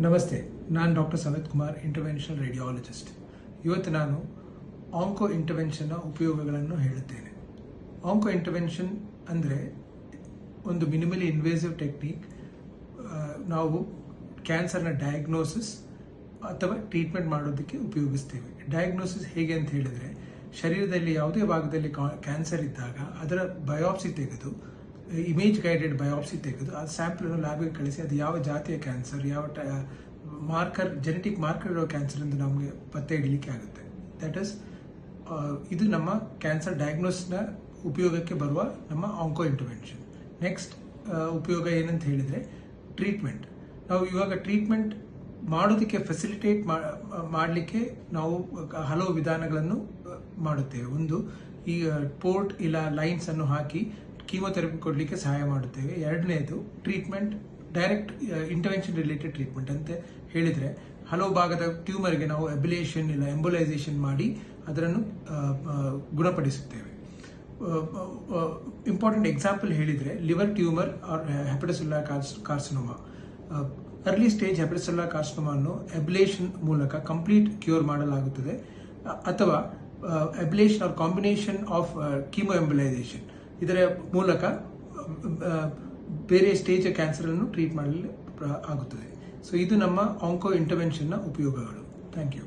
ನಮಸ್ತೆ, ನಾನು ಡಾಕ್ಟರ್ ಸಮಿತ್ Kumar, interventional radiologist. ಇವತ್ತು ನಾನು ಆಂಕೋ ಇಂಟರ್ವೆನ್ಷನ್ನ ಉಪಯೋಗಗಳನ್ನು ಹೇಳುತ್ತೇನೆ. ಆಂಕೋ ಇಂಟರ್ವೆನ್ಷನ್ ಅಂದರೆ ಒಂದು ಮಿನಿಮಲಿ ಇನ್ವೇಸಿವ್ ಟೆಕ್ನಿಕ್. ನಾವು ಕ್ಯಾನ್ಸರ್ನ ಡಯಾಗ್ನೋಸಿಸ್ ಅಥವಾ ಟ್ರೀಟ್ಮೆಂಟ್ ಮಾಡೋದಕ್ಕೆ ಉಪಯೋಗಿಸ್ತೇವೆ. ಡಯಾಗ್ನೋಸಿಸ್ ಹೇಗೆ ಅಂತ ಹೇಳಿದರೆ, ಶರೀರದಲ್ಲಿ ಯಾವುದೇ ಭಾಗದಲ್ಲಿ ಕ್ಯಾನ್ಸರ್ ಇದ್ದಾಗ ಅದರ ಬಯಾಪ್ಸಿ ತೆಗೆದು, ಇಮೇಜ್ ಗೈಡೆಡ್ ಬಯಾಪ್ಸಿ ತೆಗೆದು ಆ ಸ್ಯಾಂಪಲನ್ನು ಲ್ಯಾಬ್ಗೆ ಕಳಿಸಿ ಅದು ಯಾವ ಜಾತಿಯ ಕ್ಯಾನ್ಸರ್, ಯಾವ ಜೆನೆಟಿಕ್ ಮಾರ್ಕರ್ ಇರೋ ಕ್ಯಾನ್ಸರ್ ಎಂದು ನಮಗೆ ಪತ್ತೆ ಹಿಡಲಿಕ್ಕೆ ಆಗುತ್ತೆ. ದಟ್ ಈಸ್ ಇದು ನಮ್ಮ ಕ್ಯಾನ್ಸರ್ ಡಯಾಗ್ನೋಸ್ನ ಉಪಯೋಗಕ್ಕೆ ಬರುವ ನಮ್ಮ ಆಂಕೋ ಇಂಟರ್ವೆನ್ಷನ್. ನೆಕ್ಸ್ಟ್ ಉಪಯೋಗ ಏನಂತ ಹೇಳಿದರೆ ಟ್ರೀಟ್ಮೆಂಟ್. ನಾವು ಇವಾಗ ಟ್ರೀಟ್ಮೆಂಟ್ ಮಾಡೋದಕ್ಕೆ ಫೆಸಿಲಿಟೇಟ್ ಮಾಡಲಿಕ್ಕೆ ನಾವು ಹಲವು ವಿಧಾನಗಳನ್ನು ಮಾಡುತ್ತೇವೆ. ಒಂದು, ಈ ಪೋರ್ಟ್ ಇಲ್ಲ ಲೈನ್ಸ್ ಅನ್ನು ಹಾಕಿ ಕೀಮೊಥೆರಪಿ ಕೊಡಲಿಕ್ಕೆ ಸಹಾಯ ಮಾಡುತ್ತೇವೆ. ಎರಡನೇದು treatment, direct intervention related treatment ಅಂತ ಹೇಳಿದರೆ, ಹಲವು ಭಾಗದ ಟ್ಯೂಮರ್ಗೆ ನಾವು ಅಬ್ಲೇಷನ್ ಇಲ್ಲ ಎಂಬೋಲೈಸೇಷನ್ ಮಾಡಿ ಅದನ್ನು ಗುಣಪಡಿಸುತ್ತೇವೆ. ಇಂಪಾರ್ಟೆಂಟ್ ಎಕ್ಸಾಂಪಲ್ ಹೇಳಿದರೆ, liver tumour or hepatocellular carcinoma. Early stage hepatocellular ಕಾರ್ಸಿನೋಮಾವನ್ನು ಅಬ್ಲೇಷನ್ ಮೂಲಕ ಕಂಪ್ಲೀಟ್ ಕ್ಯೂರ್ ಮಾಡಲಾಗುತ್ತದೆ, ಅಥವಾ ablation or combination of chemo embolisation ಇದರ ಮೂಲಕ ಬೇರೆ ಸ್ಟೇಜ್ ಕ್ಯಾನ್ಸರ್ ಅನ್ನು ಟ್ರೀಟ್ ಮಾಡಲು ಆಗುತ್ತದೆ. ಸೊ ಇದು ನಮ್ಮ ಆಂಕೋ ಇಂಟರ್ವೆನ್ಷನ್ನ ಉಪಯೋಗಗಳು. Thank you.